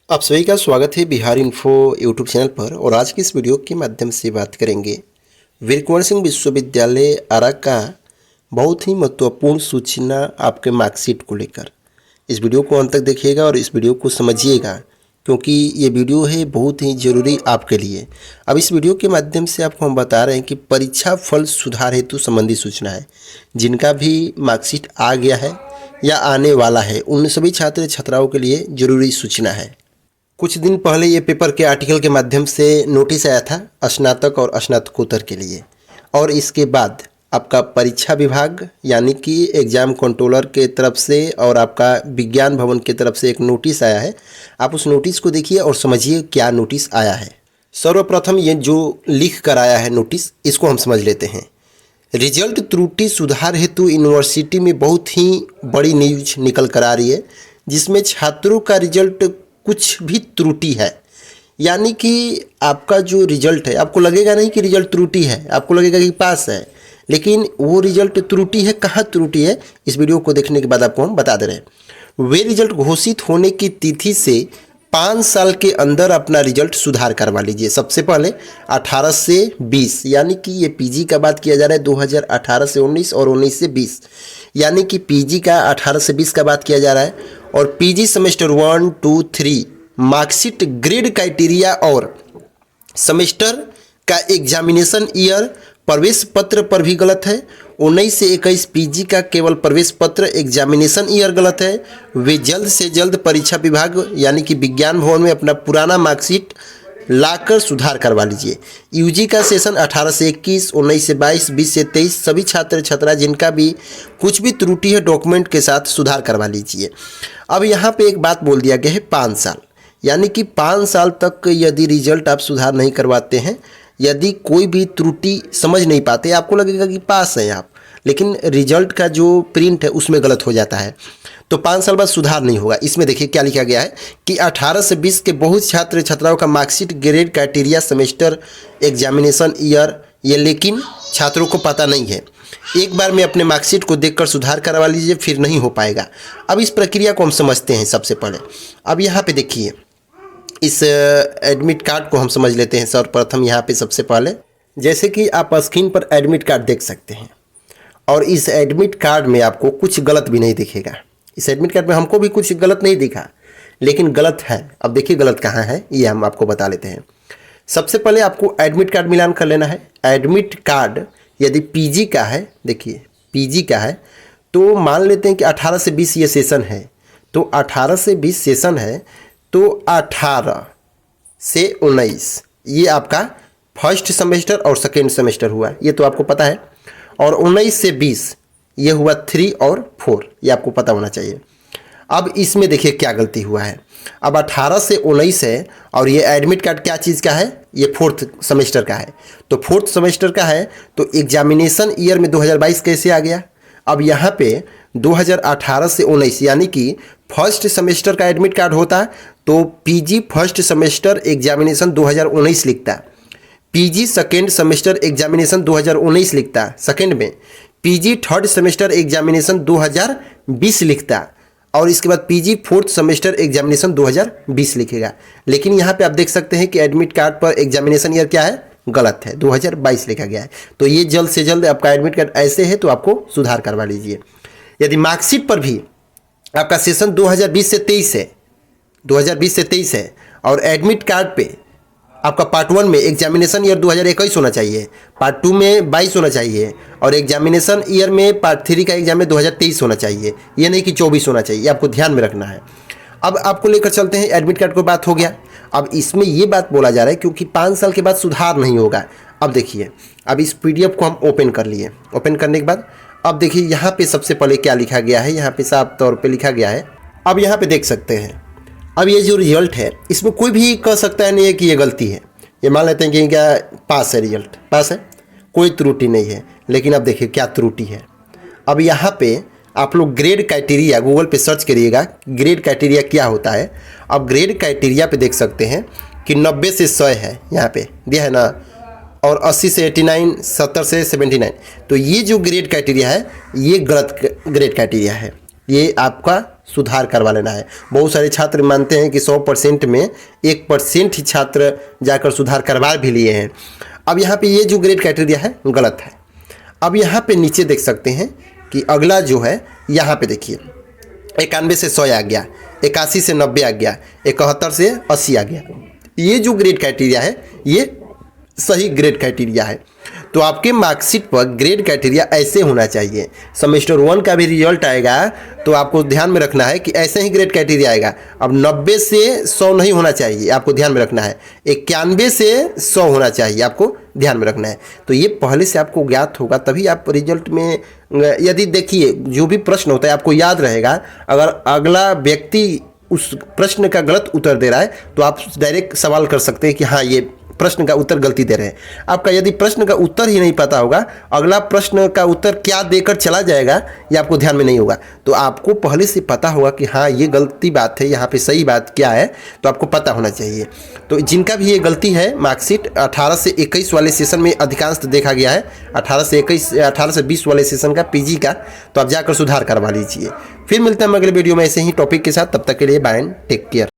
आप सभी का स्वागत है बिहार इन्फो यूट्यूब चैनल पर। और आज की इस वीडियो के माध्यम से बात करेंगे वीर कुंवर सिंह विश्वविद्यालय आरा का बहुत ही महत्वपूर्ण सूचना आपके मार्कशीट को लेकर। इस वीडियो को अंत तक देखिएगा और इस वीडियो को समझिएगा, क्योंकि ये वीडियो है बहुत ही ज़रूरी आपके लिए। अब इस वीडियो के माध्यम से आपको हम बता रहे हैं कि परीक्षा फल सुधार हेतु संबंधी सूचना है। जिनका भी मार्कशीट आ गया है या आने वाला है उन सभी छात्र छात्राओं के लिए ज़रूरी सूचना है। कुछ दिन पहले ये पेपर के आर्टिकल के माध्यम से नोटिस आया था स्नातक और स्नातकोत्तर के लिए, और इसके बाद आपका परीक्षा विभाग यानी कि एग्ज़ाम कंट्रोलर के तरफ से और आपका विज्ञान भवन की तरफ से एक नोटिस आया है। आप उस नोटिस को देखिए और समझिए क्या नोटिस आया है। सर्वप्रथम ये जो लिख कर आया है नोटिस, इसको हम समझ लेते हैं। रिजल्ट त्रुटि सुधार हेतु यूनिवर्सिटी में बहुत ही बड़ी न्यूज निकल कर आ रही है, जिसमें छात्रों का रिजल्ट कुछ भी त्रुटि है। यानी कि आपका जो रिजल्ट है, आपको लगेगा नहीं कि रिजल्ट त्रुटि है, आपको लगेगा कि पास है, लेकिन वो रिजल्ट त्रुटि है। कहाँ त्रुटि है, इस वीडियो को देखने के बाद आपको हम बता दे रहे हैं। वे रिजल्ट घोषित होने की तिथि से 5 साल के अंदर अपना रिजल्ट सुधार करवा लीजिए। सबसे पहले 18 से 20, यानी कि ये पीजी का बात किया जा रहा है 2018 से 19 और 19 से 20, यानी कि पीजी का 18 से 20 का बात किया जा रहा है। और PG semester 1, 2, 3 marksheet grade criteria और सेमेस्टर का एग्जामिनेशन ईयर प्रवेश पत्र पर भी गलत है। 19 से 21 पीजी का केवल प्रवेश पत्र एग्जामिनेशन ईयर गलत है। वे जल्द से जल्द परीक्षा विभाग यानी कि विज्ञान भवन में अपना पुराना मार्कशीट लाकर सुधार करवा लीजिए। यूजी का सेशन 18 से 21, 19 से 22, 20 से 23 सभी छात्र छात्रा जिनका भी कुछ भी त्रुटि है डॉक्यूमेंट के साथ सुधार करवा लीजिए। अब यहाँ पे एक बात बोल दिया गया है 5 साल, यानी कि 5 साल तक यदि रिजल्ट आप सुधार नहीं करवाते हैं, यदि कोई भी त्रुटि समझ नहीं पाते, आपको लगेगा कि पास हैं आप, लेकिन रिजल्ट का जो प्रिंट है उसमें गलत हो जाता है, तो 5 साल बाद सुधार नहीं होगा। इसमें देखिए क्या लिखा गया है कि 18 से 20 के बहुत छात्र छात्राओं का marksheet grade criteria semester examination year ये लेकिन छात्रों को पता नहीं है। एक बार में अपने मार्कशीट को देखकर सुधार करवा लीजिए, फिर नहीं हो पाएगा। अब इस प्रक्रिया को हम समझते हैं सबसे पहले। अब यहाँ पे देखिए इस एडमिट कार्ड को हम समझ लेते हैं। सर्वप्रथम यहाँ पे सबसे पहले जैसे कि आप स्क्रीन पर एडमिट कार्ड देख सकते हैं, और इस एडमिट कार्ड में आपको कुछ गलत भी नहीं दिखेगा। इस एडमिट कार्ड में हमको भी कुछ गलत नहीं दिखा, लेकिन गलत है। अब देखिए गलत कहाँ है, ये हम आपको बता लेते हैं। सबसे पहले आपको एडमिट कार्ड मिलान कर लेना है। एडमिट कार्ड यदि पीजी का है, देखिए पीजी का है तो मान लेते हैं कि 18 से 20 ये सेशन है, तो 18 से 20 सेशन है, तो 18 से 19 ये आपका फर्स्ट सेमेस्टर और सेकेंड सेमेस्टर हुआ, ये तो आपको पता है। और 19 से 20 ये हुआ 3 और 4, ये आपको पता होना चाहिए। अब इसमें देखिए क्या गलती हुआ है। अब 18 से 19 है और ये एडमिट कार्ड क्या चीज़ का है, ये 4th सेमेस्टर का है, तो 4th सेमेस्टर का है, तो एग्जामिनेशन ईयर में 2022 कैसे आ गया। अब यहाँ पे 2018 से 19 यानी कि फर्स्ट सेमेस्टर का एडमिट कार्ड होता तो पीजी फर्स्ट सेमेस्टर एग्जामिनेशन 2019 लिखता, पीजी सेकेंड सेमेस्टर एग्जामिनेशन 2019 लिखता सेकेंड में, पीजी थर्ड सेमेस्टर एग्जामिनेशन 2020 लिखता, और इसके बाद पीजी फोर्थ सेमेस्टर एग्जामिनेशन 2020 लिखेगा। लेकिन यहाँ पे आप देख सकते हैं कि एडमिट कार्ड पर एग्जामिनेशन ईयर क्या है, गलत है, 2022 लिखा गया है। तो ये जल्द से जल्द आपका एडमिट कार्ड ऐसे है तो आपको सुधार करवा लीजिए। यदि मार्कशीट पर भी आपका सेशन 2020 से 23 है, 2020 से 23 है, और एडमिट कार्ड पे आपका पार्ट 1 में एग्जामिनेशन ईयर 2021 होना चाहिए, पार्ट 2 में 22 होना चाहिए, और एग्जामिनेशन ईयर में पार्ट 3 का एग्जाम में 2023 होना चाहिए, ये नहीं कि 24 होना चाहिए, ये आपको ध्यान में रखना है। अब आपको लेकर चलते हैं एडमिट कार्ड को, बात हो गया। अब इसमें ये बात बोला जा रहा है क्योंकि 5 साल के बाद सुधार नहीं होगा। अब देखिए, अब इस पीडीएफ को हम ओपन कर लिए। ओपन करने के बाद अब देखिए यहाँ पे सबसे पहले क्या लिखा गया है, यहाँ पे साफ तौर पे लिखा गया है। अब यहाँ पे देख सकते हैं, अब ये जो रिजल्ट है इसमें कोई भी कह सकता है नहीं है कि ये गलती है। ये मान लेते हैं कि क्या पास है, रिजल्ट पास है, कोई त्रुटि नहीं है। लेकिन अब देखिए क्या त्रुटि है। अब यहाँ पे आप लोग ग्रेड क्राइटेरिया गूगल पे सर्च करिएगा, ग्रेड क्राइटेरिया क्या होता है। अब ग्रेड क्राइटेरिया पे देख सकते हैं कि 90 से 100 है, यहाँ पे दिया है ना, और 80 से 89, 70 से 79। तो ये जो ग्रेड क्राइटेरिया है ये गलत ग्रेड क्राइटेरिया है, ये आपका सुधार करवा लेना है। बहुत सारे छात्र मानते हैं कि 100% में 1% ही छात्र जाकर सुधार करवा भी लिए हैं। अब यहाँ पे ये जो ग्रेड क्राइटेरिया है गलत है। अब यहाँ पे नीचे देख सकते हैं कि अगला जो है, यहाँ पे देखिए 91 से 100 आ गया, 81 से 90 आ गया, 71 से 80 आ गया। ये जो ग्रेड क्राइटेरिया है ये सही ग्रेड क्राइटेरिया है। तो आपके मार्कशीट पर ग्रेड क्राइटेरिया ऐसे होना चाहिए। सेमेस्टर 1 का भी रिजल्ट आएगा तो आपको ध्यान में रखना है कि ऐसे ही ग्रेड क्राइटेरिया आएगा। अब 90 से 100 नहीं होना चाहिए, आपको ध्यान में रखना है। 91 से 100 होना चाहिए, आपको ध्यान में रखना है। तो ये पहले से आपको ज्ञात होगा, तभी आप रिजल्ट में यदि देखिए जो भी प्रश्न होता है आपको याद रहेगा। अगर अगला व्यक्ति उस प्रश्न का गलत उत्तर दे रहा है तो आप डायरेक्ट सवाल कर सकते हैं कि हाँ ये प्रश्न का उत्तर गलती दे रहे हैं। आपका यदि प्रश्न का उत्तर ही नहीं पता होगा, अगला प्रश्न का उत्तर क्या देकर चला जाएगा ये आपको ध्यान में नहीं होगा। तो आपको पहले से पता होगा कि हाँ ये गलती बात है, यहाँ पे सही बात क्या है, तो आपको पता होना चाहिए। तो जिनका भी ये गलती है, मार्कशीट 18 से 21 वाले सेशन में अधिकांश देखा गया है, 18 से 20 वाले सेशन का पीजी का, तो आप जाकर सुधार करवा लीजिए। फिर मिलते हैं अगले वीडियो में ऐसे ही टॉपिक के साथ। तब तक के लिए बाय एंड टेक केयर।